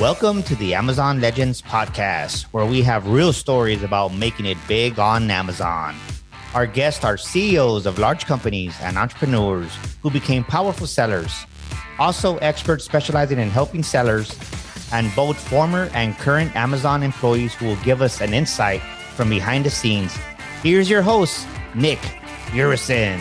Welcome to the Amazon Legends podcast, where we have real stories about making it big on Amazon. Our guests are CEOs of large companies and entrepreneurs who became powerful sellers, also experts specializing in helping sellers, and both former and current Amazon employees who will give us an insight from behind the scenes. Here's your host, Nick Urison.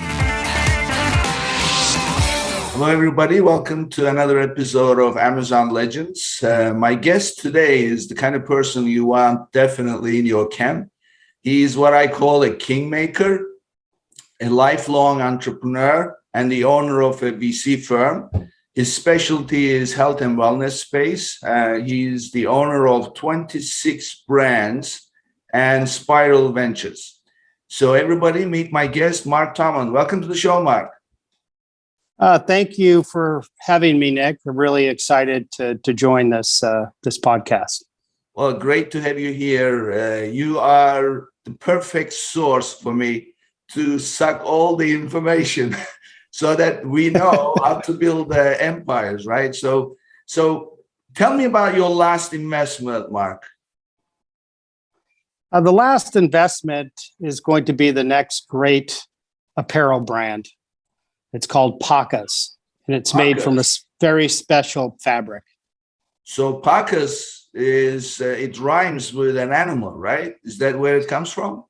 Hello, everybody. Welcome to another episode of Amazon Legends. My guest today is the kind of person you want definitely in your camp. He's what I call a kingmaker, a lifelong entrepreneur, and the owner of a VC firm. His specialty is health and wellness space. He's the owner of 26 brands and Spiral Ventures. So everybody, meet my guest, Mark Thomann. Welcome to the show, Mark. Thank you for having me, Nick. I'm really excited to join this podcast. Well, great to have you here. You are the perfect source for me to suck all the information so that we know how to build empires, right? So tell me about your last investment, Mark. The last investment is going to be the next great apparel brand. It's called Pacas, and it's made from a very special fabric. So Pacas is, it rhymes with an animal, right? Is that where it comes from?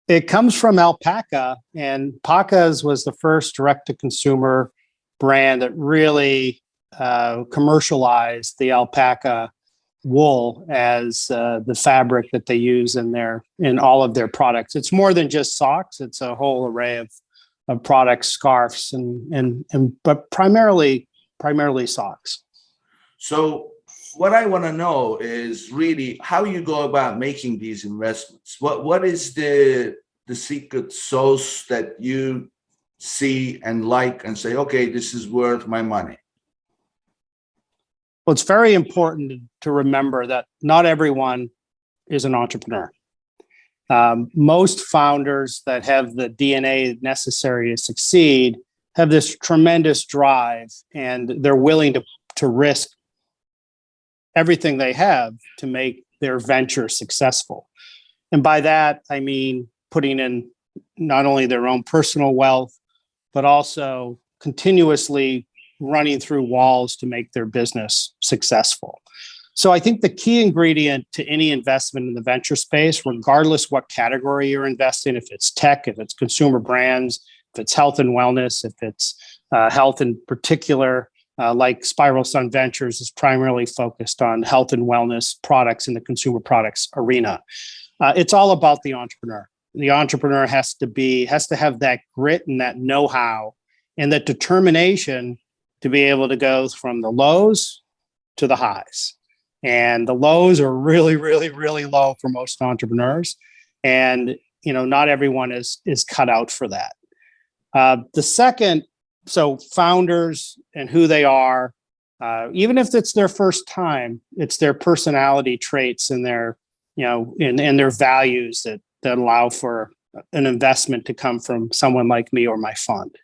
It comes from alpaca, and Pacas was the first direct-to-consumer brand that really commercialized the alpaca wool as the fabric that they use in all of their products. It's more than just socks; it's a whole array of products, scarves, but primarily socks. So what I want to know is really how you go about making these investments. What is the secret sauce that you see and like and say, okay, this is worth my money? Well, it's very important to remember that not everyone is an entrepreneur. Most founders that have the DNA necessary to succeed have this tremendous drive, and they're willing to risk everything they have to make their venture successful. And by that, I mean putting in not only their own personal wealth, but also continuously running through walls to make their business successful. So I think the key ingredient to any investment in the venture space, regardless what category you're investing, if it's tech, if it's consumer brands, if it's health and wellness, if it's health in particular, like Spiral Sun Ventures is primarily focused on health and wellness products in the consumer products arena. It's all about the entrepreneur. The entrepreneur has to have that grit and that know-how and that determination to be able to go from the lows to the highs. And the lows are really, really, really low for most entrepreneurs. And, not everyone is cut out for that. The second, so founders and who they are, even if it's their first time, it's their personality traits and their, and their values that allow for an investment to come from someone like me or my fund.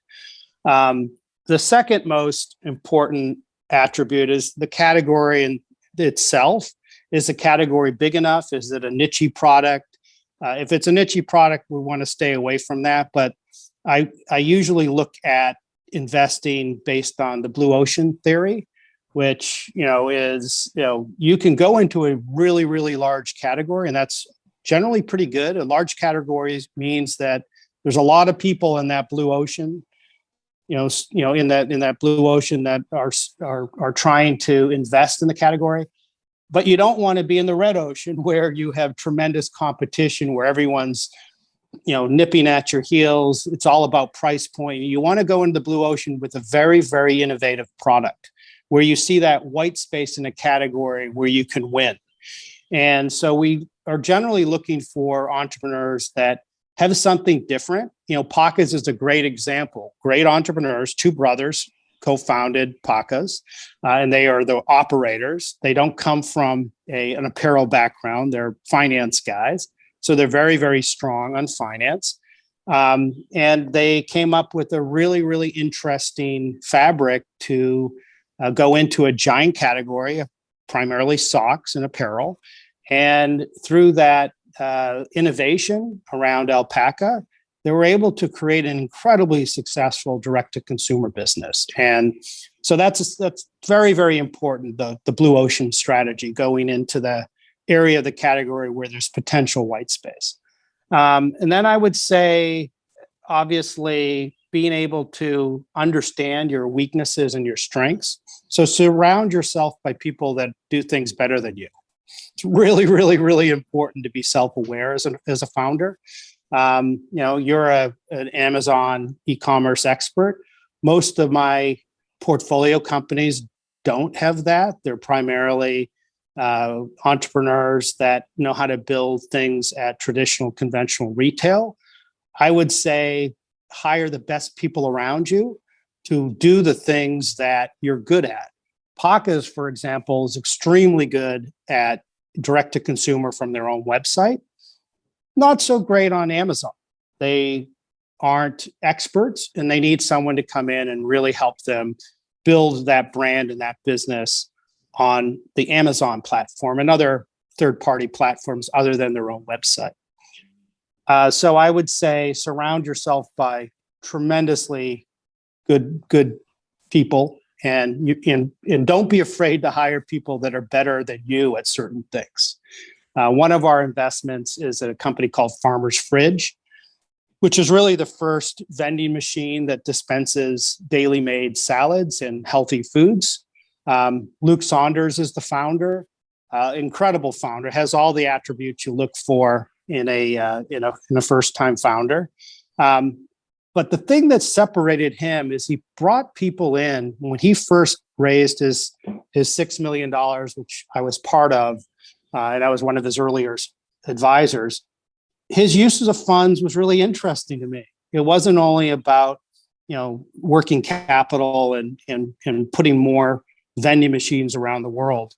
The second most important attribute is the category and itself. Is the category big enough? Is it a niche product? If it's a niche product, we want to stay away from that. But I usually look at investing based on the blue ocean theory, which is you can go into a really, really large category, and that's generally pretty good. A large category means that there's a lot of people in that blue ocean. In that blue ocean that are trying to invest in the category, but you don't want to be in the red ocean where you have tremendous competition, where everyone's nipping at your heels. It's all about price point. You want to go into the blue ocean with a very, very innovative product where you see that white space in a category where you can win. And so we are generally looking for entrepreneurs that have something different. Pacas is a great example. Great entrepreneurs, two brothers co-founded Pacas, and they are the operators. They don't come from an apparel background. They're finance guys. So they're very, very strong on finance. And they came up with a really, really interesting fabric to go into a giant category, primarily socks and apparel. And through that innovation around alpaca, they were able to create an incredibly successful direct-to-consumer business. And so that's very, very important, the blue ocean strategy, going into the area of the category where there's potential white space. And then I would say, obviously, being able to understand your weaknesses and your strengths. So surround yourself by people that do things better than you. It's really, really, really important to be self-aware as a founder. You're an Amazon e-commerce expert. Most of my portfolio companies don't have that. They're primarily entrepreneurs that know how to build things at traditional, conventional retail. I would say hire the best people around you to do the things that you're good at. Paca's, for example, is extremely good at direct to consumer from their own website. Not so great on Amazon. They aren't experts, and they need someone to come in and really help them build that brand and that business on the Amazon platform and other third-party platforms other than their own website. So I would say surround yourself by tremendously good people, and don't be afraid to hire people that are better than you at certain things. One of our investments is a company called Farmer's Fridge, which is really the first vending machine that dispenses daily made salads and healthy foods. Luke Saunders is the founder, incredible founder, has all the attributes you look for in a first-time founder. But the thing that separated him is he brought people in when he first raised his $6 million, which I was part of, and I was one of his earlier advisors. His uses of funds was really interesting to me. It wasn't only about, working capital and putting more vending machines around the world.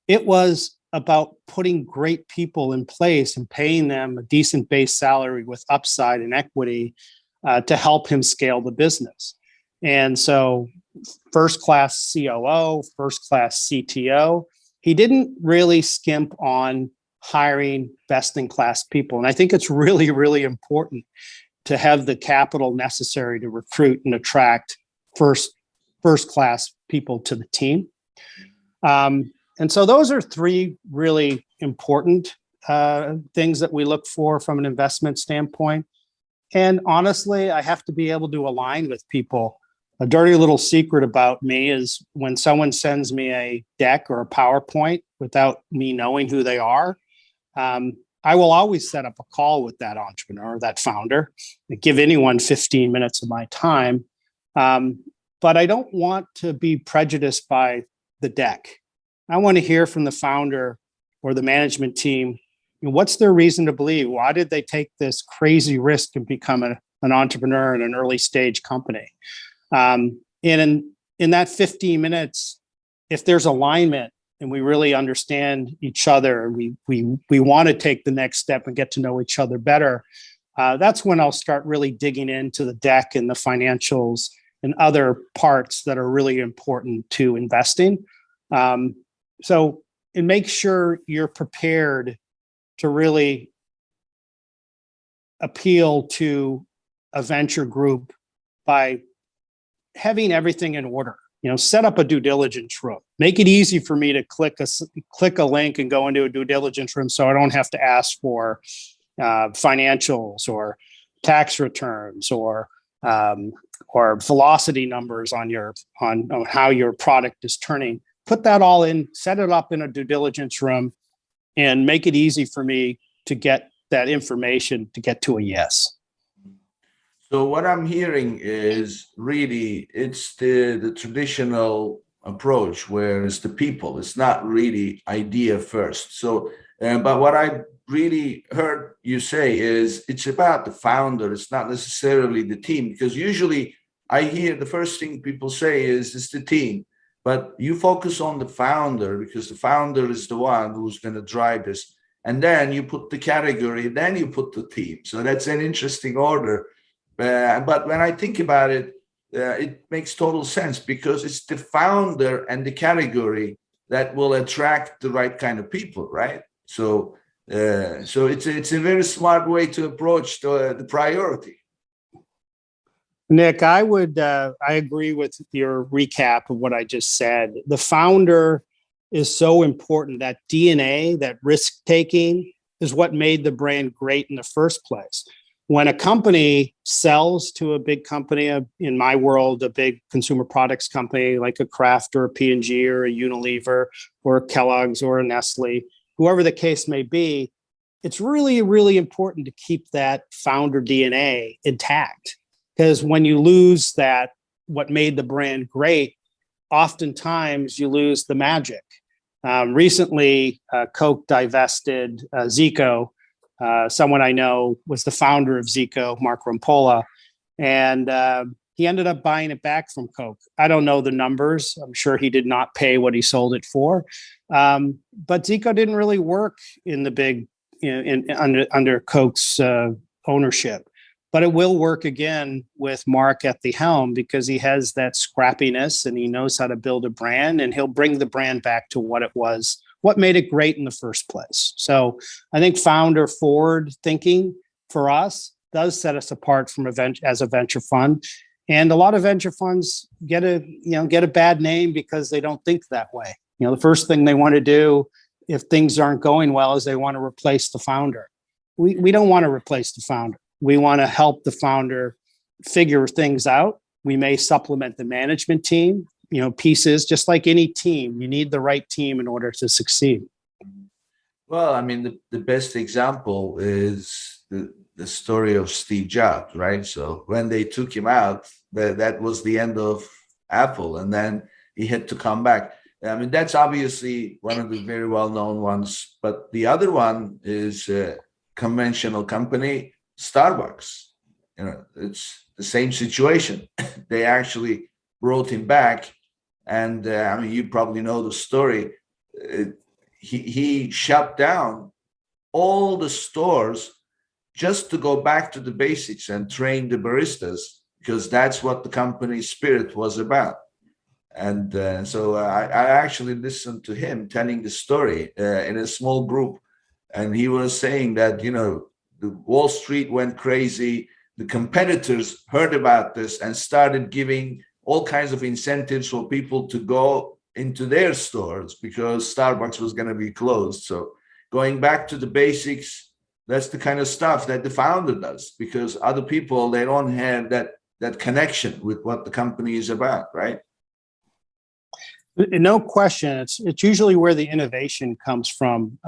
It was about putting great people in place and paying them a decent base salary with upside and equity to help him scale the business. And so first-class COO, first-class CTO, he didn't really skimp on hiring best-in-class people. And I think it's really, really important to have the capital necessary to recruit and attract first-class people to the team. And so those are three really important things that we look for from an investment standpoint. And honestly, I have to be able to align with people. A dirty little secret about me is when someone sends me a deck or a PowerPoint without me knowing who they are, I will always set up a call with that entrepreneur, that founder, and give anyone 15 minutes of my time. But I don't want to be prejudiced by the deck. I want to hear from the founder or the management team. What's their reason to believe? Why did they take this crazy risk and become an entrepreneur in an early stage company? And in that 15 minutes, if there's alignment and we really understand each other, and we want to take the next step and get to know each other better, that's when I'll start really digging into the deck and the financials and other parts that are really important to investing. So and make sure you're prepared to really appeal to a venture group by having everything in order. Set up a due diligence room. Make it easy for me to click a link and go into a due diligence room, so I don't have to ask for financials or tax returns or velocity numbers on how your product is turning. Put that all in, set it up in a due diligence room, and make it easy for me to get that information to get to a yes. So what I'm hearing is really it's the traditional approach where it's the people. It's not really idea first. So, but what I really heard you say is it's about the founder. It's not necessarily the team, because usually I hear the first thing people say is it's the team. But you focus on the founder because the founder is the one who's going to drive this. And then you put the category, then you put the team. So that's an interesting order. But when I think about it, it makes total sense because it's the founder and the category that will attract the right kind of people, right? So it's a very smart way to approach the priority. Nick, I agree with your recap of what I just said. The founder is so important. That DNA, that risk taking, is what made the brand great in the first place. When a company sells to a big company, in my world, a big consumer products company like a Kraft or a P&G or a Unilever or a Kellogg's or a Nestle, whoever the case may be, it's really, really important to keep that founder DNA intact. Because when you lose that, what made the brand great, oftentimes you lose the magic. Recently, Coke divested Zico. Someone I know was the founder of Zico, Mark Rampolla, and he ended up buying it back from Coke. I don't know the numbers. I'm sure he did not pay what he sold it for. But Zico didn't really work in the big, under Coke's ownership. But it will work again with Mark at the helm, because he has that scrappiness and he knows how to build a brand, and he'll bring the brand back to what it was, what made it great in the first place. So I think founder forward thinking for us does set us apart from as a venture fund. And a lot of venture funds get a bad name because they don't think that way. The first thing they want to do if things aren't going well is they want to replace the founder. We don't want to replace the founder. We want to help the founder figure things out. We may supplement the management team, pieces, just like any team. You need the right team in order to succeed. Well, I mean, the best example is the story of Steve Jobs, right? So when they took him out, that was the end of Apple, and then he had to come back. I mean, that's obviously one of the very well-known ones. But the other one is a conventional company, Starbucks. It's the same situation. They actually brought him back, and I mean, you probably know the story. He shut down all the stores just to go back to the basics and train the baristas, because that's what the company's spirit was about. And so I actually listened to him telling the story in a small group, and he was saying that the Wall Street went crazy. The competitors heard about this and started giving all kinds of incentives for people to go into their stores because Starbucks was going to be closed. So going back to the basics, that's the kind of stuff that the founder does, because other people, they don't have that connection with what the company is about, right? No question. It's usually where the innovation comes from.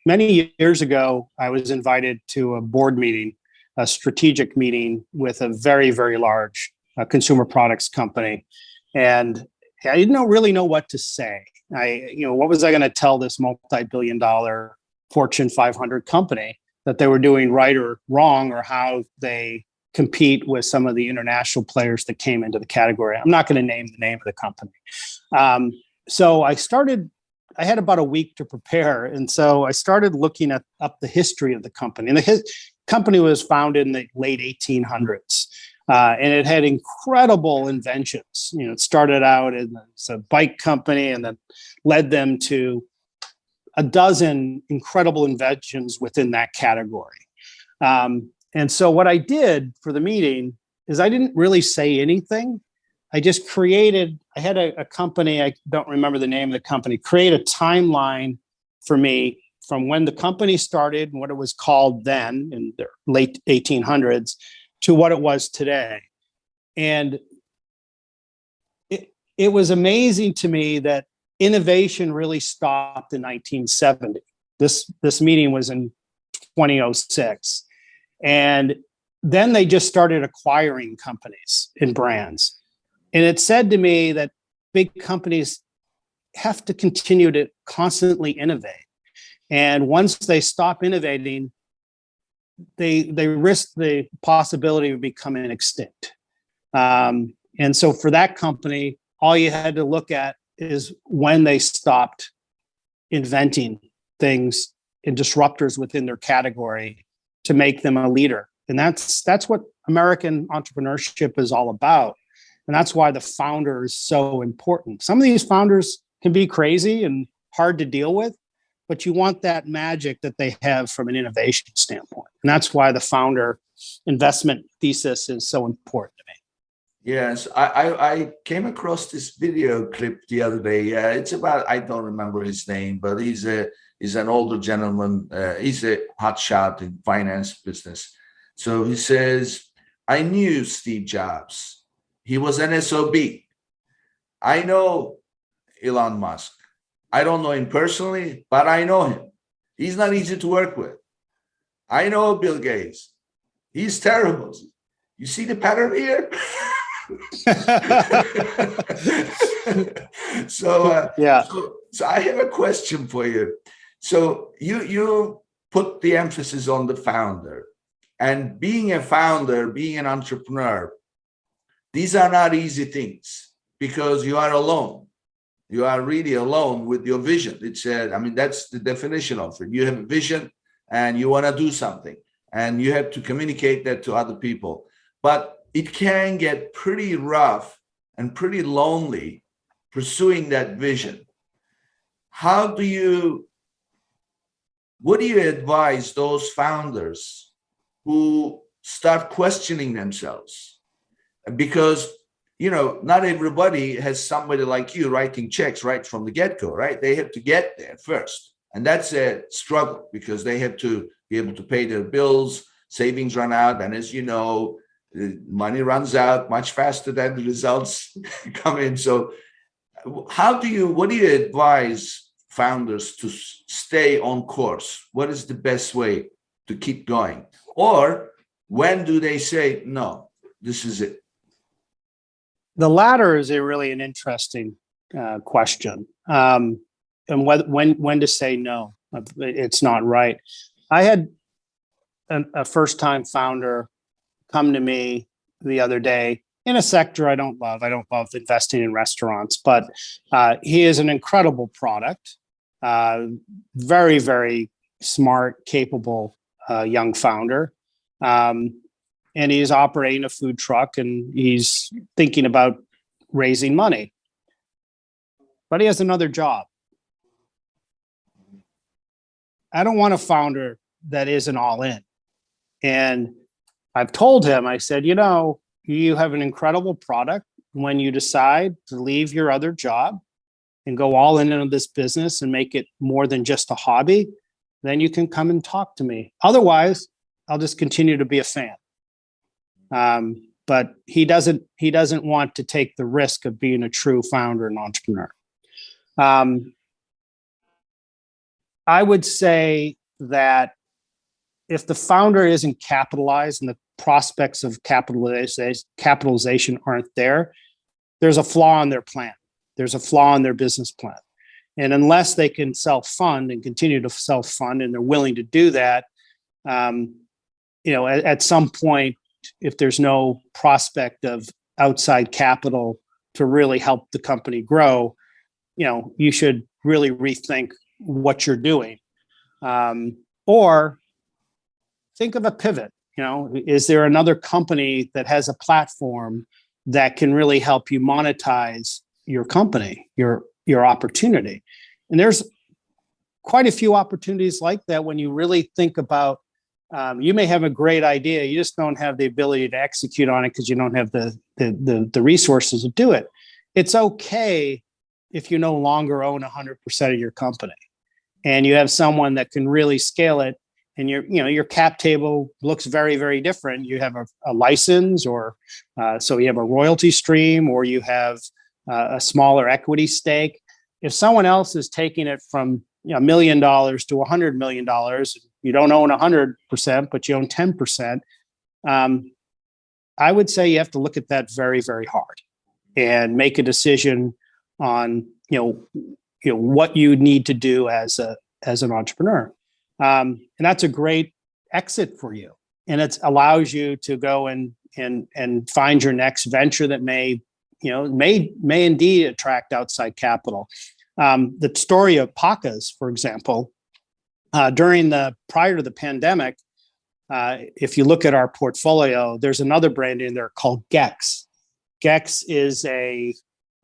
Many years ago, I was invited to a board meeting, a strategic meeting with a very, very large consumer products company. And I didn't really know what to say. What was I going to tell this multi-billion-dollar Fortune 500 company that they were doing right or wrong, or how they compete with some of the international players that came into the category? I'm not going to name the name of the company. So I had about a week to prepare. And so I started looking up the history of the company. And the company was founded in the late 1800s. And it had incredible inventions. It started out as a bike company and then led them to a dozen incredible inventions within that category. And so what I did for the meeting is I didn't really say anything. I just I had a company, I don't remember the name of the company, create a timeline for me from when the company started and what it was called then in the late 1800s to what it was today. And it was amazing to me that innovation really stopped in 1970. This meeting was in 2006. And then they just started acquiring companies and brands. And it said to me that big companies have to continue to constantly innovate. And once they stop innovating, they risk the possibility of becoming extinct. And so for that company, all you had to look at is when they stopped inventing things and disruptors within their category to make them a leader. And that's what American entrepreneurship is all about. And that's why the founder is so important. Some of these founders can be crazy and hard to deal with, but you want that magic that they have from an innovation standpoint. And that's why the founder investment thesis is so important to me. Yes, I came across this video clip the other day. It's about, I don't remember his name, but he's an older gentleman. He's a hot shot in finance business. So he says, I knew Steve Jobs. He was an SOB. I know Elon Musk. I don't know him personally, but I know him. He's not easy to work with. I know Bill Gates. He's terrible. You see the pattern here? So I have a question for you. So you put the emphasis on the founder, and being a founder, being an entrepreneur, these are not easy things because you are alone. You are really alone with your vision. That's the definition of it. You have a vision and you want to do something, and you have to communicate that to other people. But it can get pretty rough and pretty lonely pursuing that vision. What do you advise those founders who start questioning themselves? Because, not everybody has somebody like you writing checks right from the get-go, right? They have to get there first. And that's a struggle because they have to be able to pay their bills, savings run out. And as you know, the money runs out much faster than the results come in. So what do you advise founders to stay on course? What is the best way to keep going? Or when do they say, no, this is it? The latter is an interesting question. And when to say no, it's not right. I had a first-time founder come to me the other day in a sector I don't love. I don't love investing in restaurants, but he is an incredible product. Very, very smart, capable young founder. And he's operating a food truck and he's thinking about raising money. But he has another job. I don't want a founder that isn't all in. And I've told him, I said, you have an incredible product. When you decide to leave your other job and go all in on this business and make it more than just a hobby, then you can come and talk to me. Otherwise, I'll just continue to be a fan. But he doesn't want to take the risk of being a true founder and entrepreneur. I would say that if the founder isn't capitalized and the prospects of capitalization aren't there, there's a flaw in their plan. There's a flaw in their business plan. And unless they can self-fund and continue to self-fund, and they're willing to do that, at some point, if there's no prospect of outside capital to really help the company grow, you should really rethink what you're doing. Or think of a pivot. Is there another company that has a platform that can really help you monetize your company, your opportunity? And there's quite a few opportunities like that when you really think about, you may have a great idea, you just don't have the ability to execute on it because you don't have the resources to do it. It's okay if you no longer own 100% of your company and you have someone that can really scale it, and your cap table looks very, very different. You have a license, or so you have a royalty stream, or you have a smaller equity stake. If someone else is taking it from $1 million to $100 million, you don't own 100%, but you own 10%. I would say you have to look at that very, very hard and make a decision on what you need to do as an entrepreneur. And that's a great exit for you, and it allows you to go and find your next venture that may indeed attract outside capital. The story of Pacas, for example, prior to the pandemic, if you look at our portfolio, there's another brand in there called Gex. Gex is a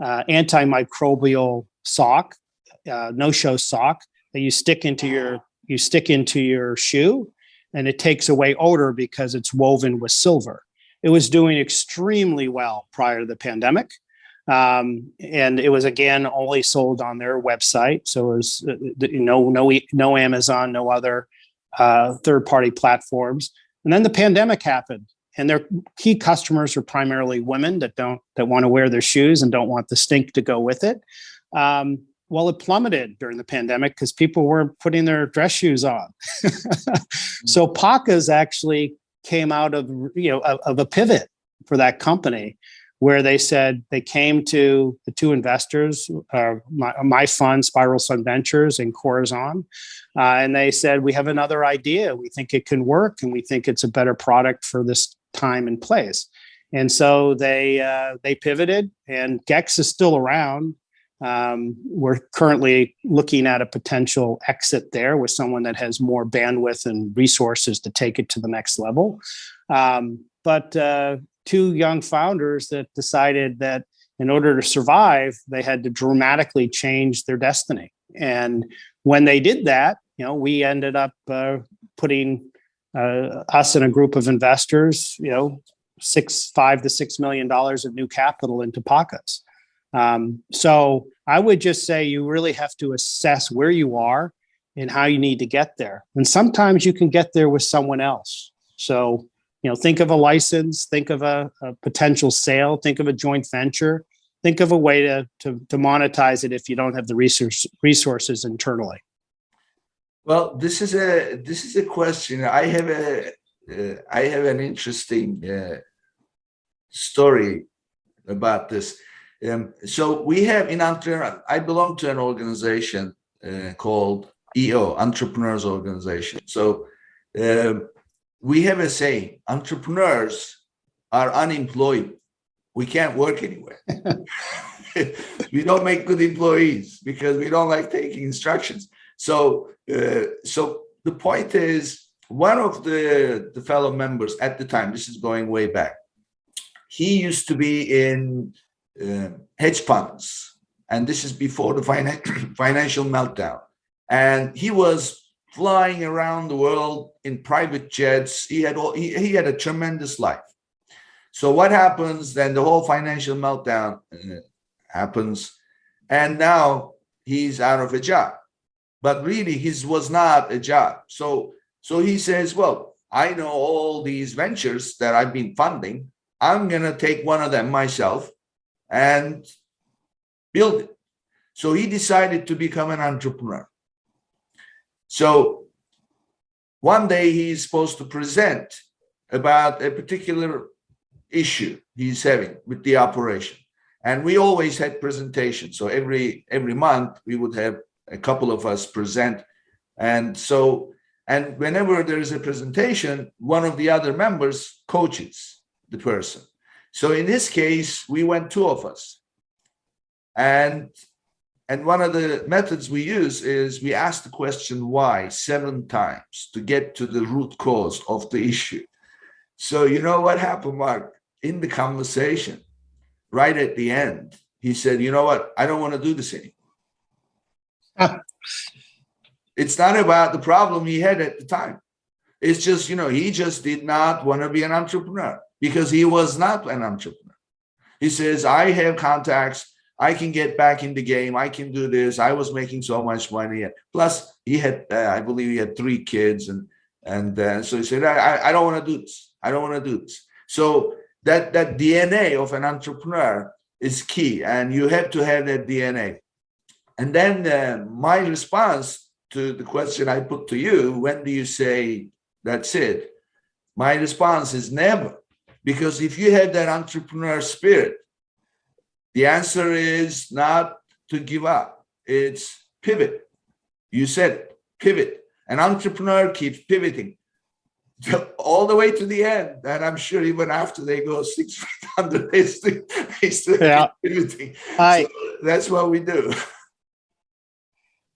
antimicrobial sock, no-show sock that you stick into your shoe, and it takes away odor because it's woven with silver. It was doing extremely well prior to the pandemic. And it was, again, only sold on their website. So it was no Amazon, no other third-party platforms. And then the pandemic happened, and their key customers are primarily women that want to wear their shoes and don't want the stink to go with it. Well, it plummeted during the pandemic because people weren't putting their dress shoes on. So Paca's actually came out of a pivot for that company, where they said they came to the two investors, my fund, Spiral Sun Ventures, and Corazon, and they said, we have another idea. We think it can work, and we think it's a better product for this time and place. And so they pivoted, and Gex is still around. We're currently looking at a potential exit there with someone that has more bandwidth and resources to take it to the next level. But two young founders that decided that in order to survive, they had to dramatically change their destiny. And when they did that, we ended up putting us and a group of investors, $5 to $6 million of new capital into Paca's. So I would just say you really have to assess where you are and how you need to get there. And sometimes you can get there with someone else. So, think of a license, think of a potential sale, think of a joint venture, think of a way to monetize it if you don't have the resources internally. Well, this is a question. I have an interesting story about this. So we have in Antwerp, I belong to an organization called EO, Entrepreneurs Organization. So we have a saying, entrepreneurs are unemployed. We can't work anywhere. We don't make good employees because we don't like taking instructions. So the point is, one of the fellow members at the time, this is going way back, he used to be in hedge funds, and this is before the financial meltdown. And he was flying around the world in private jets. He had a tremendous life. So what happens then? The whole financial meltdown happens, and now he's out of a job. But really, his was not a job. So he says, well, I know all these ventures that I've been funding. I'm going to take one of them myself and build it. So he decided to become an entrepreneur. So one day he's supposed to present about a particular issue he's having with the operation. And we always had presentations. So every month we would have a couple of us present. And whenever there is a presentation, one of the other members coaches the person. So in this case, we went two of us. And one of the methods we use is we ask the question why 7 times to get to the root cause of the issue. So you know what happened, Mark? In the conversation, right at the end, he said, you know what? I don't want to do this anymore. It's not about the problem he had at the time. It's just, he just did not want to be an entrepreneur because he was not an entrepreneur. He says, I have contacts. I can get back in the game. I can do this. I was making so much money. Plus, he had, I believe he had 3 kids. And so he said, I don't want to do this. I don't want to do this. So that DNA of an entrepreneur is key. And you have to have that DNA. And then my response to the question I put to you, when do you say that's it? My response is never. Because if you have that entrepreneur spirit, the answer is not to give up. It's pivot. You said pivot. An entrepreneur keeps pivoting all the way to the end. And I'm sure even after they go 6 feet under, they still keep pivoting. So that's what we do.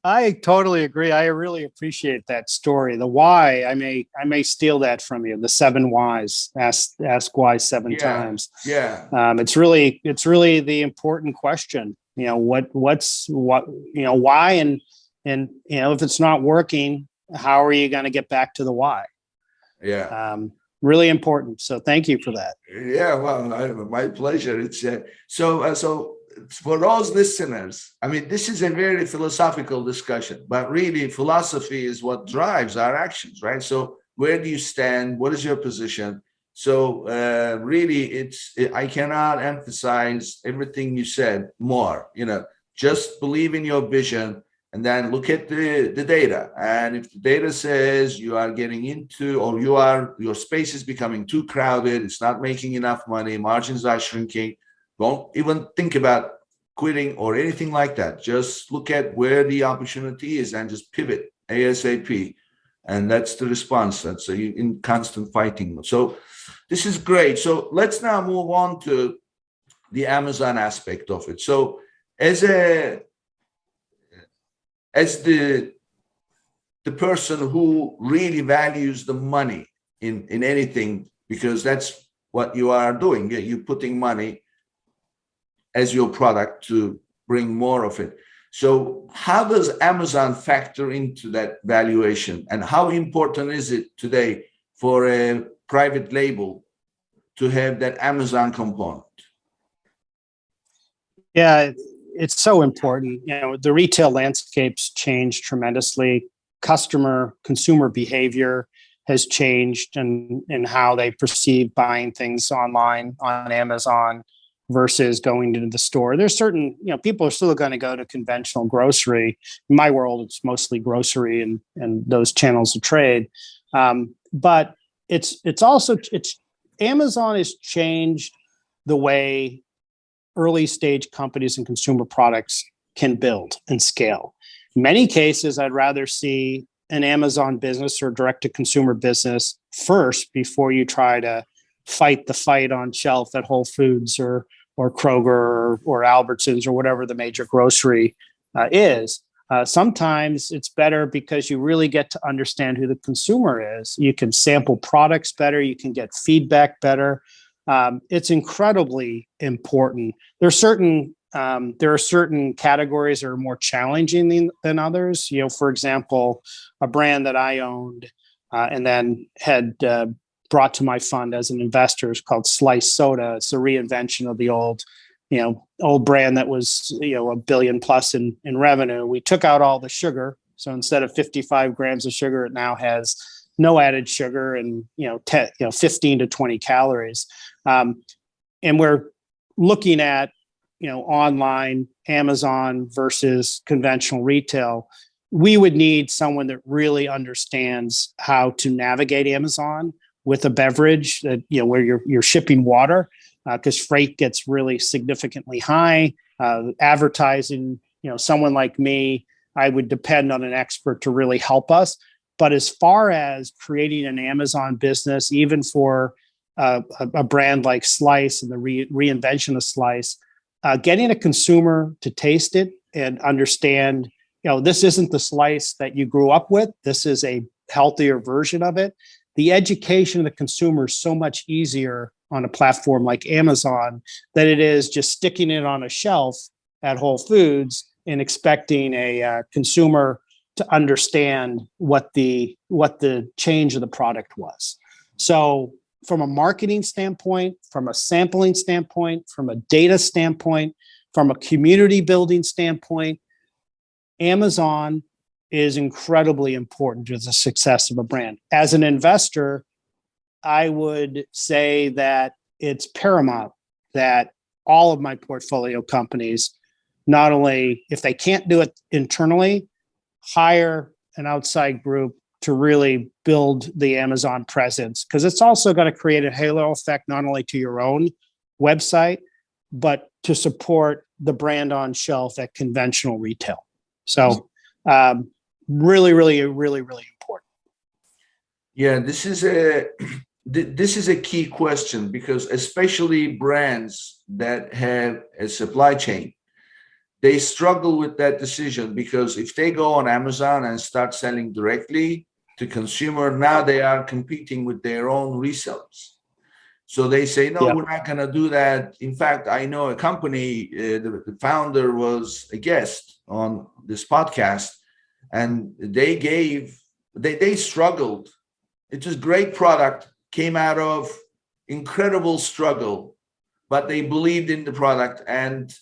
I totally agree. I really appreciate that story. The why, I may steal that from you. The 7 whys. Ask why 7 times. Yeah. It's really the important question. why, and if it's not working, how are you going to get back to the why? Yeah. Really important. So thank you for that. Yeah, well, my pleasure. It's so for those listeners, I mean, this is a very philosophical discussion, but really philosophy is what drives our actions, right? So where do you stand? What is your position? So really, I cannot emphasize everything you said more. Just believe in your vision and then look at the data. And if the data says you are getting into, or your space is becoming too crowded, it's not making enough money, margins are shrinking, don't even think about quitting or anything like that. Just look at where the opportunity is and just pivot ASAP. And that's the response. That's in constant fighting. So this is great. So let's now move on to the Amazon aspect of it. So as the person who really values the money in anything, because that's what you are doing. You're putting money as your product to bring more of it. So how does Amazon factor into that valuation? And how important is it today for a private label to have that Amazon component? Yeah, it's so important. The retail landscape's changed tremendously. Consumer behavior has changed in how they perceive buying things online on Amazon versus going to the store. There's certain, people are still going to go to conventional grocery. In my world, it's mostly grocery and those channels of trade. But Amazon has changed the way early stage companies and consumer products can build and scale. In many cases, I'd rather see an Amazon business or direct to consumer business first before you try to fight the fight on shelf at Whole Foods or Kroger or Albertsons or whatever the major grocery is. Sometimes it's better because you really get to understand who the consumer is. You can sample products better. You can get feedback better. It's incredibly important. There are certain categories that are more challenging than others. For example, a brand that I owned and then had brought to my fund as an investor is called Slice Soda. It's a reinvention of the old brand that was $1 billion plus in revenue. We took out all the sugar, so instead of 55 grams of sugar, it now has no added sugar and 15 to 20 calories. And we're looking at online Amazon versus conventional retail. We would need someone that really understands how to navigate Amazon with a beverage that where you're shipping water, because freight gets really significantly high. Advertising, someone like me, I would depend on an expert to really help us. But as far as creating an Amazon business, even for a brand like Slice and the reinvention of Slice, getting a consumer to taste it and understand, this isn't the Slice that you grew up with. This is a healthier version of it. The education of the consumer is so much easier on a platform like Amazon than it is just sticking it on a shelf at Whole Foods and expecting a consumer to understand what the change of the product was. So from a marketing standpoint, from a sampling standpoint, from a data standpoint, from a community building standpoint, Amazon is incredibly important to the success of a brand. As an investor, I would say that it's paramount that all of my portfolio companies, not only if they can't do it internally, hire an outside group to really build the Amazon presence, because it's also going to create a halo effect, not only to your own website, but to support the brand on shelf at conventional retail. So really, really, really, really important. Yeah, this is a key question, because especially brands that have a supply chain, they struggle with that decision, because if they go on Amazon and start selling directly to consumer, now they are competing with their own resellers. So they say, no, Yeah. we're not going to do that. In fact, I know a company, the founder was a guest on this podcast, and they struggled. It was great product, came out of incredible struggle, but they believed in the product, and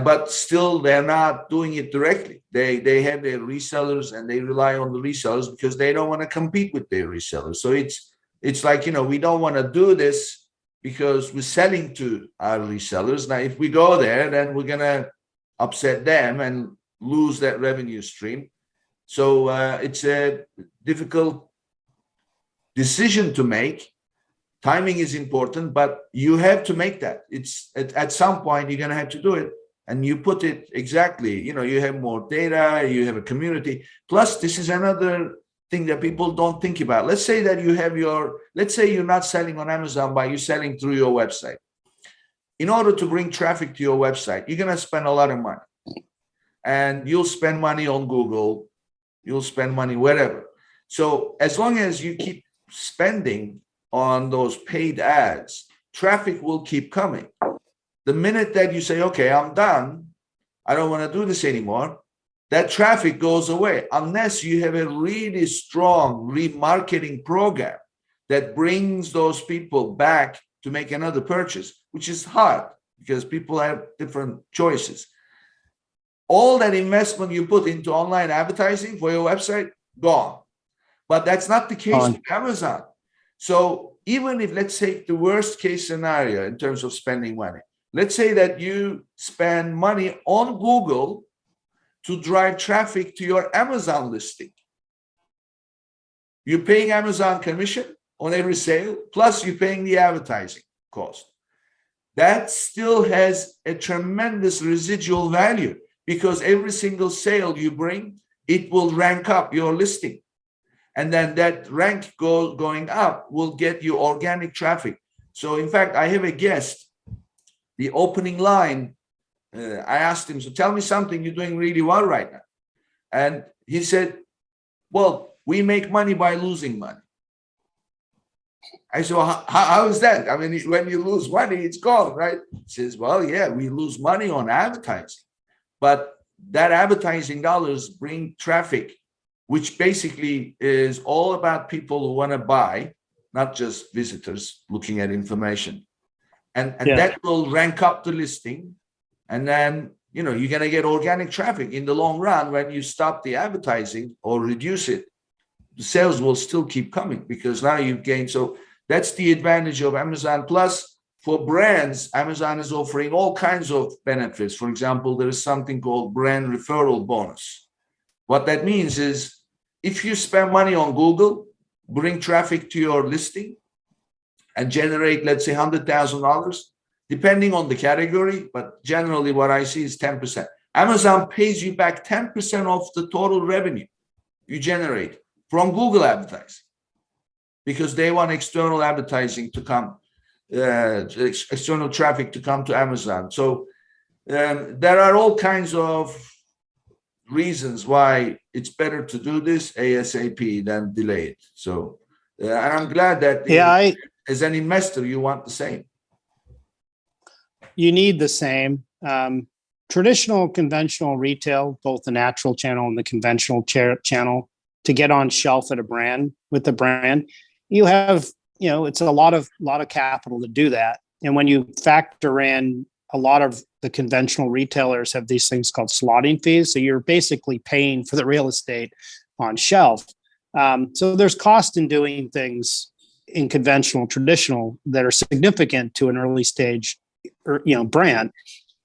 but still they're not doing it directly. They have their resellers, and they rely on the resellers because they don't want to compete with their resellers. So it's like, we don't want to do this because we're selling to our resellers. Now, if we go there, then we're going to upset them and lose that revenue stream. So it's a difficult decision to make. Timing is important, but you have to make that. It's at some point you're going to have to do it, and you put it exactly. You have more data, you have a community. Plus, this is another thing that people don't think about. Let's say that let's say you're not selling on Amazon, but you're selling through your website. In order to bring traffic to your website, you're going to spend a lot of money, and you'll spend money on Google, you'll spend money wherever. So as long as you keep spending on those paid ads, traffic will keep coming. The minute that you say, okay, I'm done, I don't want to do this anymore, that traffic goes away, unless you have a really strong remarketing program that brings those people back to make another purchase, which is hard because people have different choices. All that investment you put into online advertising for your website, gone. But that's not the case with Amazon. So even if, let's say, the worst case scenario in terms of spending money, let's say that you spend money on Google to drive traffic to your Amazon listing. You're paying Amazon commission on every sale, plus you're paying the advertising cost. That still has a tremendous residual value, because every single sale you bring, it will rank up your listing. And then that rank going up will get you organic traffic. So in fact, I have a guest, the opening line, I asked him, so tell me something you're doing really well right now. And he said, well, we make money by losing money. I said, well, how is that? I mean, when you lose money, it's gone, right? He says, well, yeah, we lose money on advertising, but that advertising dollars bring traffic, which basically is all about people who want to buy, not just visitors looking at information. And that will rank up the listing. And then, you're going to get organic traffic in the long run. When you stop the advertising or reduce it, the sales will still keep coming because now you've gained. So that's the advantage of Amazon. Plus, for brands, Amazon is offering all kinds of benefits. For example, there is something called brand referral bonus. What that means is, if you spend money on Google, bring traffic to your listing, and generate, let's say, $100,000, depending on the category, but generally what I see is 10%. Amazon pays you back 10% of the total revenue you generate from Google advertising, because they want external advertising to come, external traffic to come to Amazon. So there are all kinds of reasons why it's better to do this ASAP than delay it. So, and I'm glad that as an investor, you want the same. You need the same. Traditional, conventional retail, both the natural channel and the conventional channel, to get on shelf at a brand with the brand, you have, it's a lot of capital to do that. And when you factor in, a lot of the conventional retailers have these things called slotting fees. So you're basically paying for the real estate on shelf. So there's cost in doing things in conventional, traditional that are significant to an early stage, brand.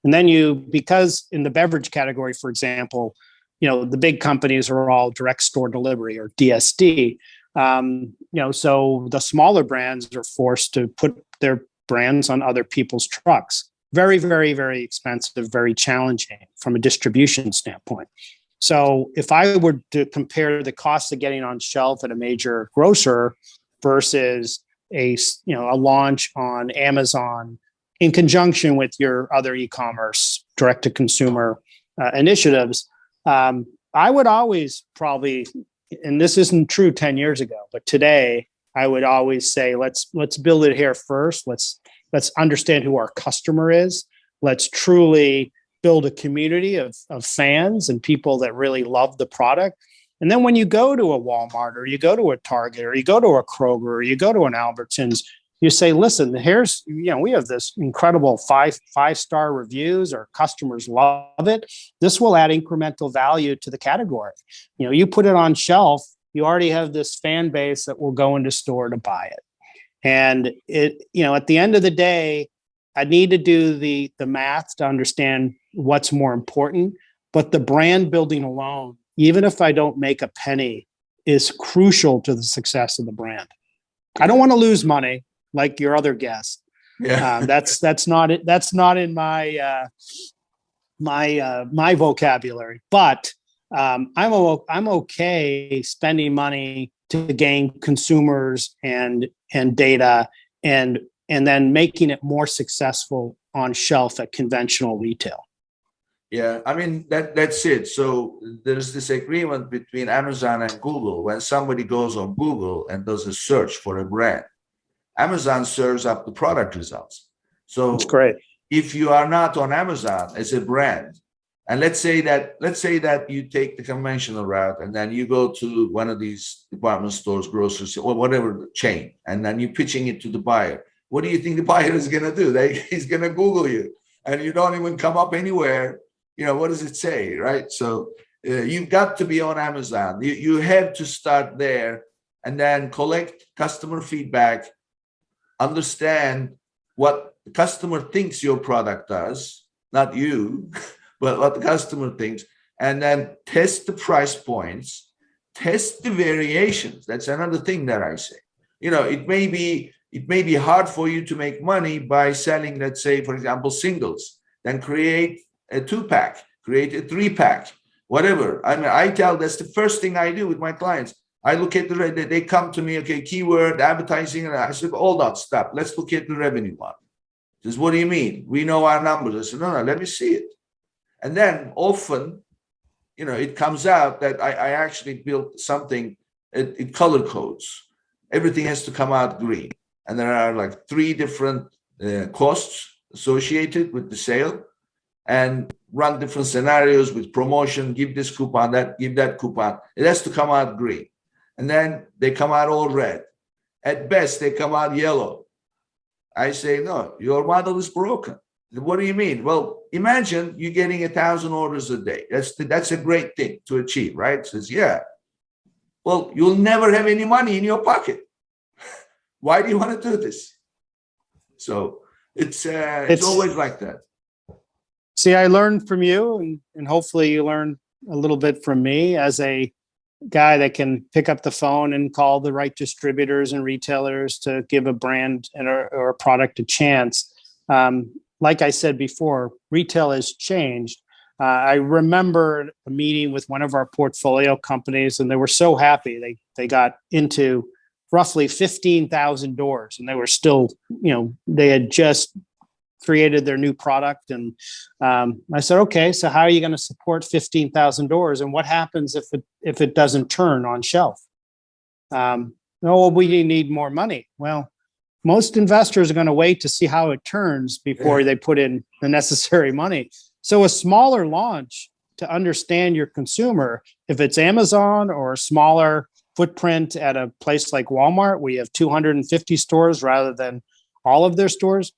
And then because in the beverage category, for example, the big companies are all direct store delivery or DSD. So the smaller brands are forced to put their brands on other people's trucks. Very, very, very expensive, very challenging from a distribution standpoint. So if I were to compare the cost of getting on shelf at a major grocer versus a launch on Amazon in conjunction with your other e-commerce direct-to-consumer initiatives, I would always probably, and this isn't true 10 years ago, but today, I would always say, let's build it here first. Let's understand who our customer is. Let's truly build a community of fans and people that really love the product. And then when you go to a Walmart or you go to a Target or you go to a Kroger or you go to an Albertsons, you say, listen, here's, we have this incredible five-star reviews. Our customers love it. This will add incremental value to the category. You put it on shelf, you already have this fan base that will go into store to buy it. And at the end of the day, I need to do the math to understand what's more important. But the brand building alone, even if I don't make a penny, is crucial to the success of the brand. I don't want to lose money like your other guest. Yeah. That's not it. That's not in my my vocabulary. But I'm okay spending money to gain consumers and data and then making it more successful on shelf at conventional retail. Yeah, I mean, that's it. So there's this agreement between Amazon and Google. When somebody goes on Google and does a search for a brand, Amazon serves up the product results. So that's great. If you are not on Amazon as a brand, and let's say that you take the conventional route and then you go to one of these department stores, groceries, or whatever chain, and then you're pitching it to the buyer. What do you think the buyer is going to do? He's going to Google you, and you don't even come up anywhere. What does it say, right? So you've got to be on Amazon. You have to start there and then collect customer feedback, understand what the customer thinks your product does, not you, but what the customer thinks, and then test the price points, test the variations. That's another thing that I say. It may be hard for you to make money by selling, let's say, for example, singles, then create a 2-pack, create a 3-pack, whatever. I mean, that's the first thing I do with my clients. I look at they come to me, okay, keyword, advertising, and I said, all that stuff. Let's look at the revenue one. Says, what do you mean? We know our numbers. I said, no, let me see it. And then often, it comes out that I actually built something, it color codes. Everything has to come out green. And there are like 3 different costs associated with the sale, and run different scenarios with promotion, give this coupon, give that coupon. It has to come out green. And then they come out all red. At best, they come out yellow. I say, no, your model is broken. What do you mean? Well, imagine you're getting 1,000 orders a day. That's a great thing to achieve, right? Says, yeah. Well, you'll never have any money in your pocket. Why do you want to do this? So it's always like that. See, I learned from you, and hopefully you learn a little bit from me as a guy that can pick up the phone and call the right distributors and retailers to give a brand or a product a chance. Like I said before, retail has changed. I remember a meeting with one of our portfolio companies, and they were so happy. They got into roughly 15,000 doors, and they were still, they had just created their new product. And I said, okay, so how are you going to support 15,000 doors? And what happens if it doesn't turn on shelf? We need more money. Well, most investors are going to wait to see how it turns before they put in the necessary money. So a smaller launch to understand your consumer, if it's Amazon or a smaller footprint at a place like Walmart, where you have 250 stores rather than all of their stores,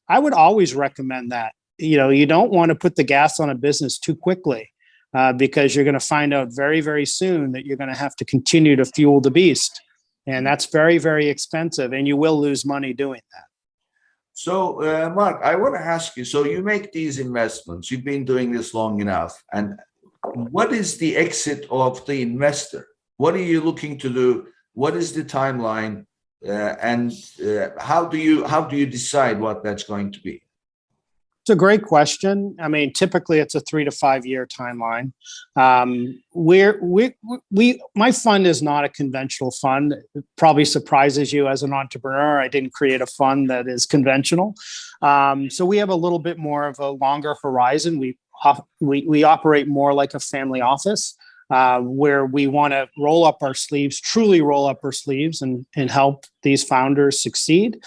I would always recommend that. You don't want to put the gas on a business too quickly because you're going to find out very, very soon that you're going to have to continue to fuel the beast. And that's very, very expensive, and you will lose money doing that. So, Mark, I want to ask you, so you make these investments, you've been doing this long enough, and what is the exit of the investor? What are you looking to do? What is the timeline? And how do you decide what that's going to be? It's a great question. I mean, typically it's a 3 to 5 year timeline. My fund is not a conventional fund. It probably surprises you as an entrepreneur. I didn't create a fund that is conventional. So we have a little bit more of a longer horizon. We operate more like a family office. where we want to roll up our sleeves, truly roll up our sleeves, and help these founders succeed.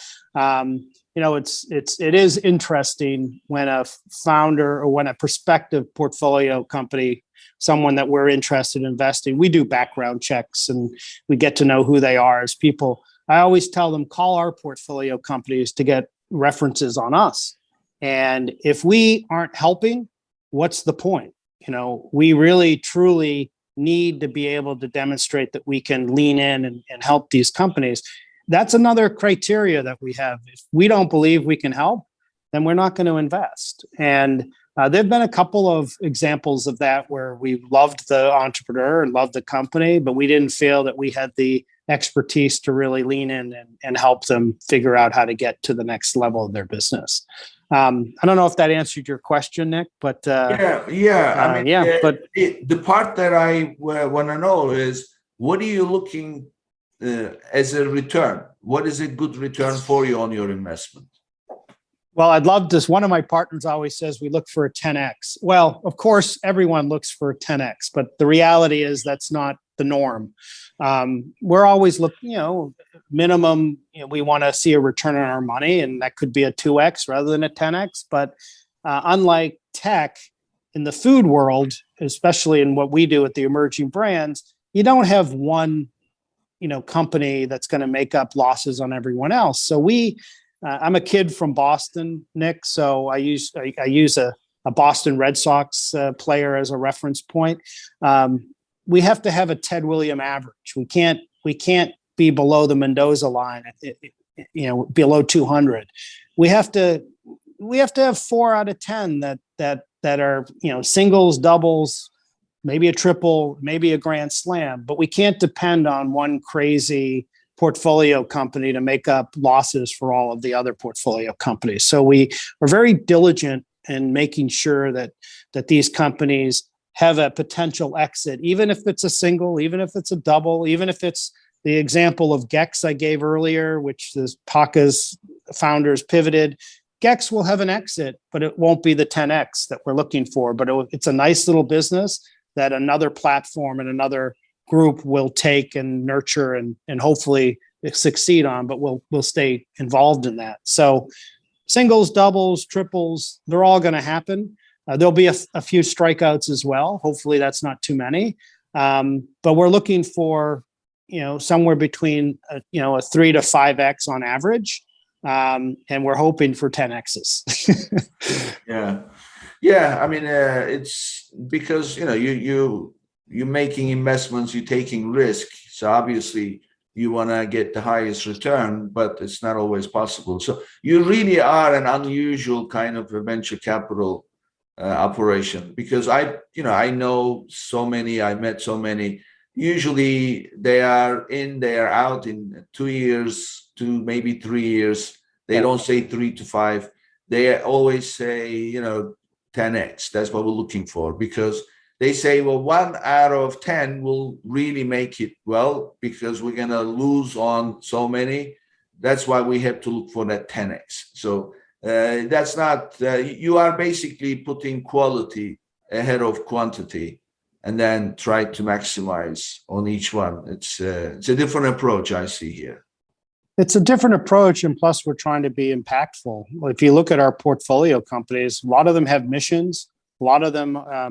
It is interesting when a founder or when a prospective portfolio company, someone that we're interested in investing, we do background checks and we get to know who they are as people. I always tell them, call our portfolio companies to get references on us. And if we aren't helping, what's the point? We really, truly need to be able to demonstrate that we can lean in and help these companies. That's another criteria that we have. If we don't believe we can help, then we're not going to invest. And there've been a couple of examples of that where we loved the entrepreneur and loved the company, but we didn't feel that we had the expertise to really lean in and help them figure out how to get to the next level of their business. I don't know if that answered your question, Nick, but but the part that I want to know is, what are you looking as a return? What is a good return for you on your investment? Well, I'd love this. One of my partners always says we look for a 10x. Well, of course, everyone looks for a 10x, but the reality is that's not the norm. We're always looking, minimum, we want to see a return on our money, and that could be a 2x rather than a 10x. But unlike tech, in the food world, especially in what we do at the emerging brands, you don't have one company that's going to make up losses on everyone else. So I'm a kid from Boston, Nick. So I use a Boston Red Sox player as a reference point. We have to have a Ted William average. We can't be below the Mendoza line, below 200. We have to have 4 out of 10 that are singles, doubles, maybe a triple, maybe a grand slam, but we can't depend on one crazy portfolio company to make up losses for all of the other portfolio companies. So we are very diligent in making sure that these companies have a potential exit, even if it's a single, even if it's a double, even if it's the example of Gex I gave earlier, which the Paca's founders pivoted. Gex will have an exit, but it won't be the 10x that we're looking for. But it's a nice little business that another platform and another group will take and nurture and hopefully succeed on, but we'll stay involved in that. So singles, doubles, triples, they're all going to happen. There'll be a few strikeouts as well. Hopefully that's not too many. But we're looking for, somewhere between, a 3 to 5x on average. And we're hoping for 10x's. Yeah. I mean, it's because, you're making investments, you're taking risk. So obviously you want to get the highest return, but it's not always possible. So you really are an unusual kind of a venture capital operation, because I know so many, I met so many. Usually they are in, they are out in 2 years to maybe 3 years. They don't say 3 to 5. They always say, 10x. That's what we're looking for, because they say, well, 1 out of 10 will really make it well, because we're going to lose on so many. That's why we have to look for that 10x. So that's not, you are basically putting quality ahead of quantity and then try to maximize on each one. It's a different approach I see here. It's a different approach, and plus we're trying to be impactful. If you look at our portfolio companies, a lot of them have missions. A lot of them, I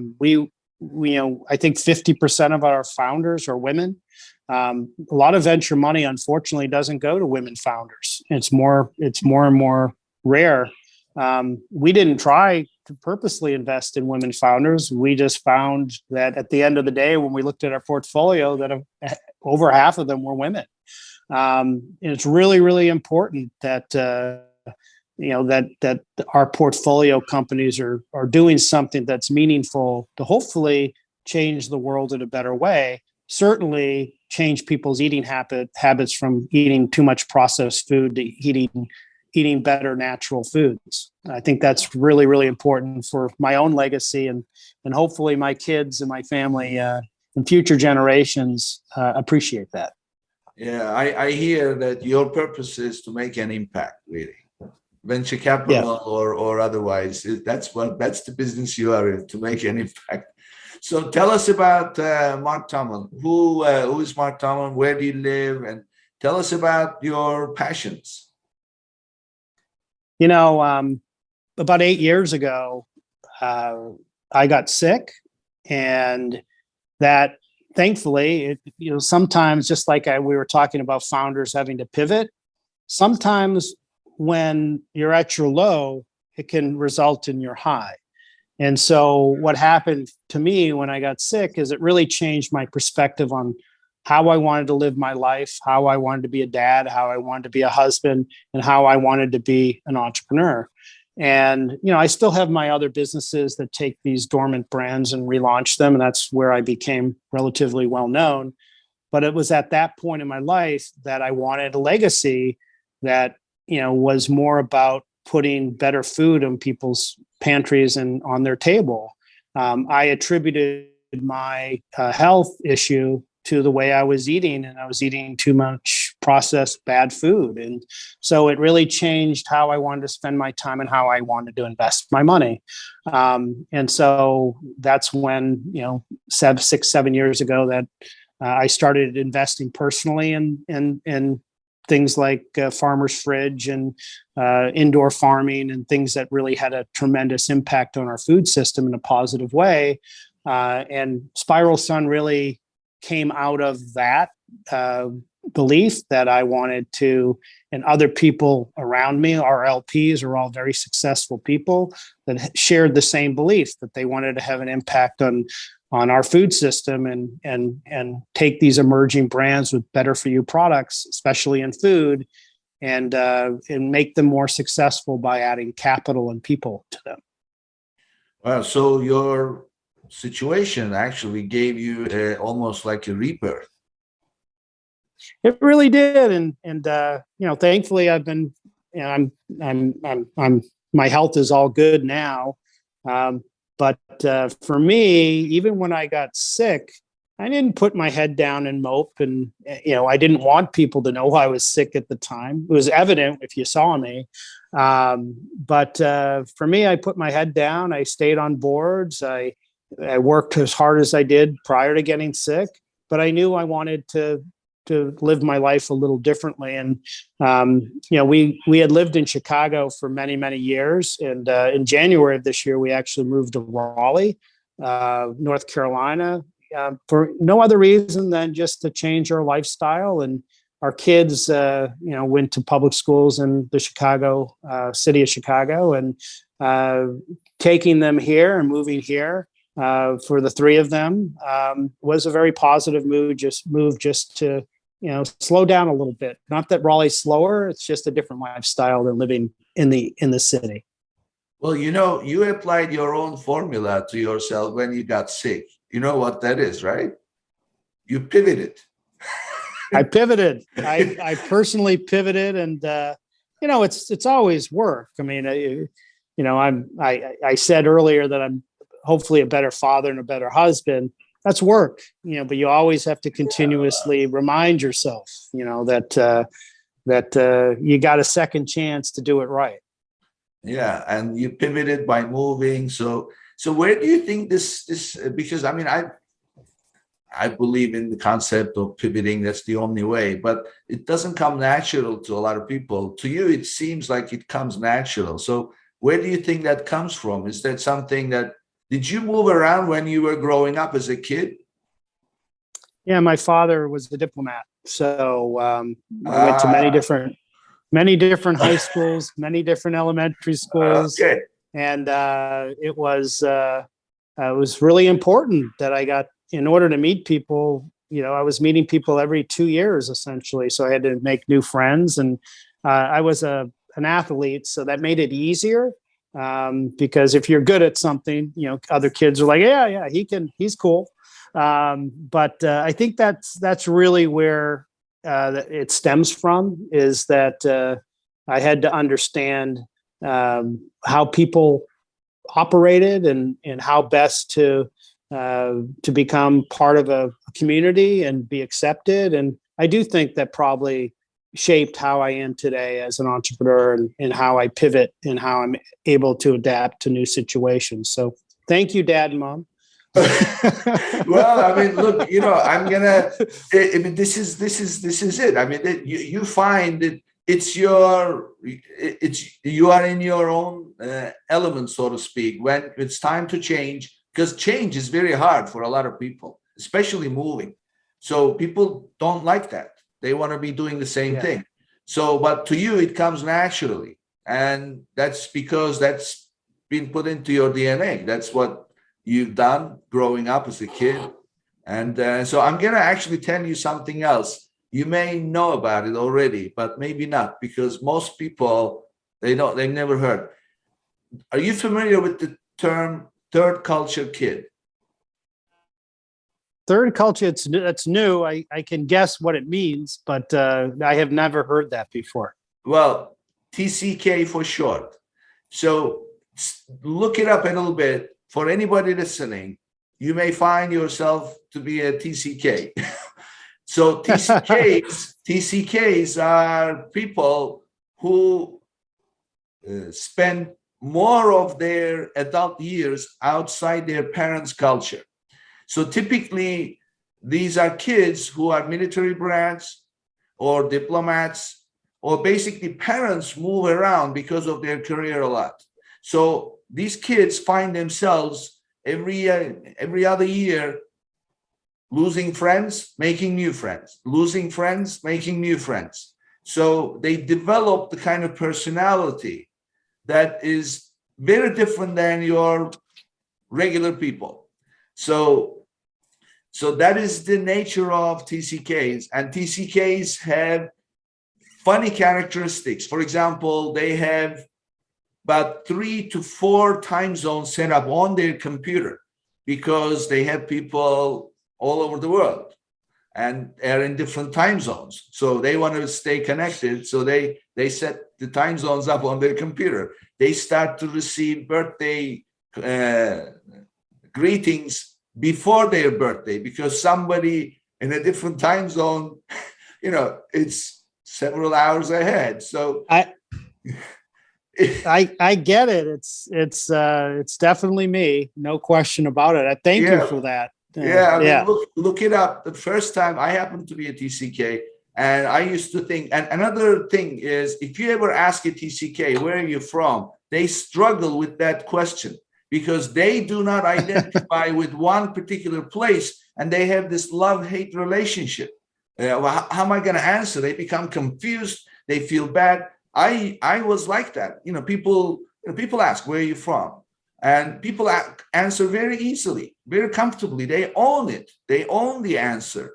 think 50% of our founders are women. A lot of venture money, unfortunately, doesn't go to women founders. It's more and more rare. We didn't try to purposely invest in women founders. We just found that at the end of the day, when we looked at our portfolio, that over half of them were women. And it's really, really important that that our portfolio companies are doing something that's meaningful to hopefully change the world in a better way. Certainly change people's eating habits from eating too much processed food to eating better natural foods. I think that's really, really important for my own legacy and hopefully my kids and my family and future generations appreciate that. Yeah, I hear that your purpose is to make an impact, really. Venture capital or otherwise, that's the business you are in, to make an impact. So tell us about Mark Thomann. Who is Mark Thomann? Where do you live? And tell us about your passions. You know, about 8 years ago, I got sick, and that thankfully, sometimes just like we were talking about founders having to pivot, sometimes when you're at your low, it can result in your high. And so what happened to me when I got sick is it really changed my perspective on how I wanted to live my life, how I wanted to be a dad, how I wanted to be a husband, and how I wanted to be an entrepreneur. And, I still have my other businesses that take these dormant brands and relaunch them. And that's where I became relatively well known. But it was at that point in my life that I wanted a legacy that, was more about putting better food in people's pantries and on their table. I attributed my health issue to the way I was eating, and I was eating too much processed bad food. And so it really changed how I wanted to spend my time and how I wanted to invest my money. And so that's when, 7 years ago that I started investing personally in things like Farmer's Fridge and indoor farming and things that really had a tremendous impact on our food system in a positive way. And Spiral Sun really came out of that belief that I wanted to, and other people around me, our LPs are all very successful people that shared the same belief that they wanted to have an impact on our food system and take these emerging brands with better for you products, especially in food, and make them more successful by adding capital and people to them. Well, so your situation actually gave you almost like a rebirth. It really did, and thankfully I've been, I'm my health is all good now. But for me, even when I got sick, I didn't put my head down and mope, and I didn't want people to know I was sick at the time. It was evident if you saw me. But for me, I put my head down. I stayed on boards. I worked as hard as I did prior to getting sick, but I knew I wanted to live my life a little differently. And, we had lived in Chicago for many, many years. And in January of this year, we actually moved to Raleigh, North Carolina, for no other reason than just to change our lifestyle. And our kids, went to public schools in the Chicago, city of Chicago, and taking them here and moving here for the three of them was a very positive move just to, slow down a little bit. Not that Raleigh's slower, it's just a different lifestyle than living in the city. Well, you applied your own formula to yourself when you got sick. You know what that is, right? You pivoted. I pivoted. I personally pivoted, and it's always work. I mean, I said earlier that I'm hopefully a better father and a better husband. That's work, but you always have to continuously remind yourself, that you got a second chance to do it right. Yeah, and you pivoted by moving. So where do you think this because I believe in the concept of pivoting. That's the only way, but it doesn't come natural to a lot of people. To you, it seems like it comes natural. So where do you think that comes from? Is that something that, did you move around when you were growing up as a kid? Yeah, my father was a diplomat. So I went to many different high schools, many different elementary schools. Okay. And it was really important that in order to meet people, I was meeting people every 2 years, essentially. So I had to make new friends. And I was an athlete, so that made it easier. Because if you're good at something, other kids are like, yeah, he's cool. But I think that's really where it stems from, is that I had to understand how people operated and how best to become part of a community and be accepted. And I do think that probably shaped how I am today as an entrepreneur, and how I pivot and how I'm able to adapt to new situations. So thank you, Dad and Mom. Well, I mean, look, I'm gonna. I mean, this is it. I mean, you find that you are in your own element, so to speak. When it's time to change, because change is very hard for a lot of people, especially moving. So people don't like that. They want to be doing the same thing. So, but to you, it comes naturally, and that's because that's been put into your DNA. That's what you've done growing up as a kid. And so I'm going to actually tell you something else. You may know about it already, but maybe not, because most people, they've never heard. Are you familiar with the term third culture kid? Third culture, that's new. I can guess what it means, but I have never heard that before. Well, TCK for short. So look it up a little bit. For anybody listening, you may find yourself to be a TCK. So TCKs are people who spend more of their adult years outside their parents' culture. So typically, these are kids who are military brats or diplomats, or basically parents move around because of their career a lot. So these kids find themselves every other year losing friends, making new friends, losing friends, making new friends. So they develop the kind of personality that is very different than your regular people. So that is the nature of TCKs, and TCKs have funny characteristics. For example, they have about 3 to 4 time zones set up on their computer, because they have people all over the world and are in different time zones. So they want to stay connected. So they set the time zones up on their computer. They start to receive birthday greetings before their birthday, because somebody in a different time zone, it's several hours ahead. So I get it. It's definitely me. No question about it. I thank you for that. I mean, look it up. The first time I happened to be a TCK, and I used to think, and another thing is, if you ever ask a TCK, where are you from? They struggle with that question, because they do not identify with one particular place, and they have this love-hate relationship. How am I going to answer? They become confused. They feel bad. I was like that. People ask, where are you from? And people answer very easily, very comfortably. They own it. They own the answer.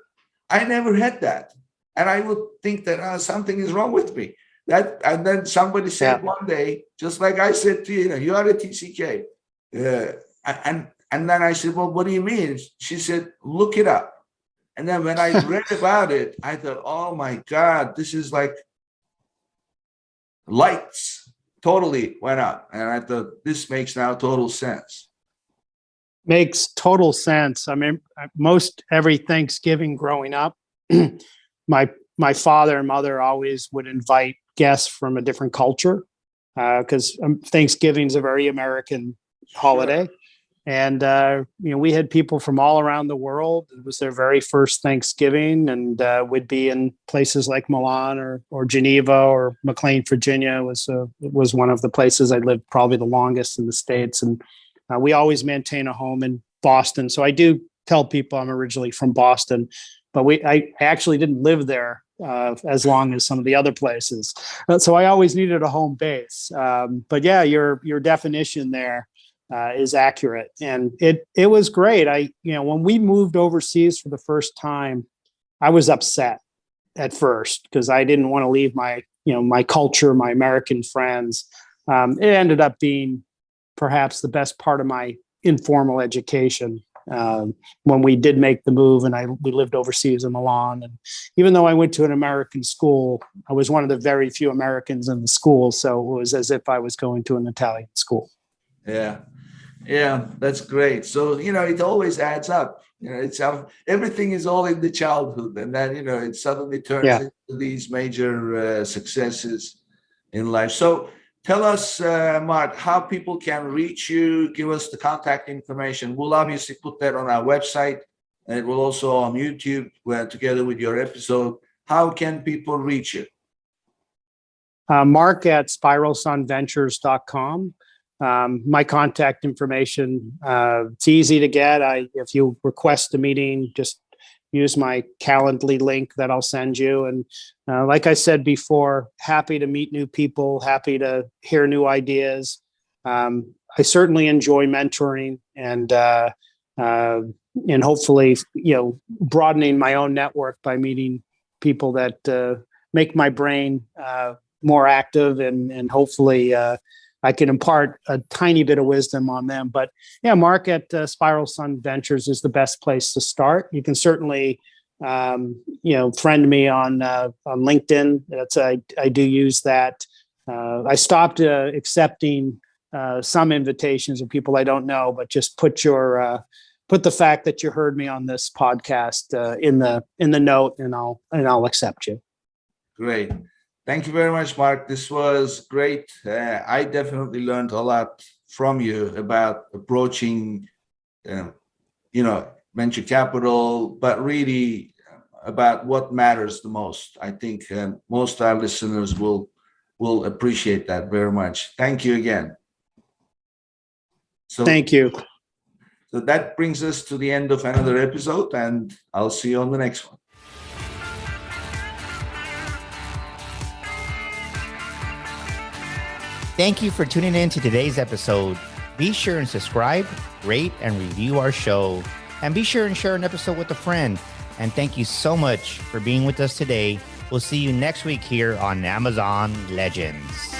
I never had that. And I would think that something is wrong with me. And then somebody said one day, just like I said to you, you are a TCK. And then I said, well, what do you mean? She said, look it up. And then when I read about it, I thought, oh my God, this is like lights totally went up. And I thought, this makes now total sense. Makes total sense. I mean, most every Thanksgiving growing up, my father and mother always would invite guests from a different culture, because Thanksgiving is a very American holiday. Sure. And, we had people from all around the world. It was their very first Thanksgiving, and would be in places like Milan or Geneva or McLean, Virginia was one of the places I lived probably the longest in the States. And we always maintain a home in Boston. So I do tell people I'm originally from Boston, but I actually didn't live there as long as some of the other places. So I always needed a home base. But yeah, your definition there is accurate, and it was great. When we moved overseas for the first time, I was upset at first because I didn't want to leave my culture, my American friends. It ended up being perhaps the best part of my informal education when we did make the move, and we lived overseas in Milan. And even though I went to an American school, I was one of the very few Americans in the school, so it was as if I was going to an Italian school. Yeah, that's great. So, it always adds up. It's everything is all in the childhood, and then, it suddenly turns into these major successes in life. So Tell us, Mark, how people can reach you. Give us the contact information. We'll obviously put that on our website, and it will also on YouTube, together with your episode. How can people reach you? Mark at spiralsunventures.com. My contact information, it's easy to get. If you request a meeting, just use my Calendly link that I'll send you. And like I said before, happy to meet new people, happy to hear new ideas. I certainly enjoy mentoring and hopefully, broadening my own network by meeting people that make my brain more active, and hopefully I can impart a tiny bit of wisdom on them. But yeah, Mark at Spiral Sun Ventures is the best place to start. You can certainly, friend me on LinkedIn. I do use that. I stopped accepting some invitations of people I don't know, but just put the fact that you heard me on this podcast in the note, and I'll accept you. Great. Thank you very much, Mark. This was great. I definitely learned a lot from you about approaching, venture capital, but really about what matters the most. I think most of our listeners will appreciate that very much. Thank you again. So, thank you. So that brings us to the end of another episode, and I'll see you on the next one. Thank you for tuning in to today's episode. Be sure and subscribe, rate, and review our show. And be sure and share an episode with a friend. And thank you so much for being with us today. We'll see you next week here on Amazon Legends.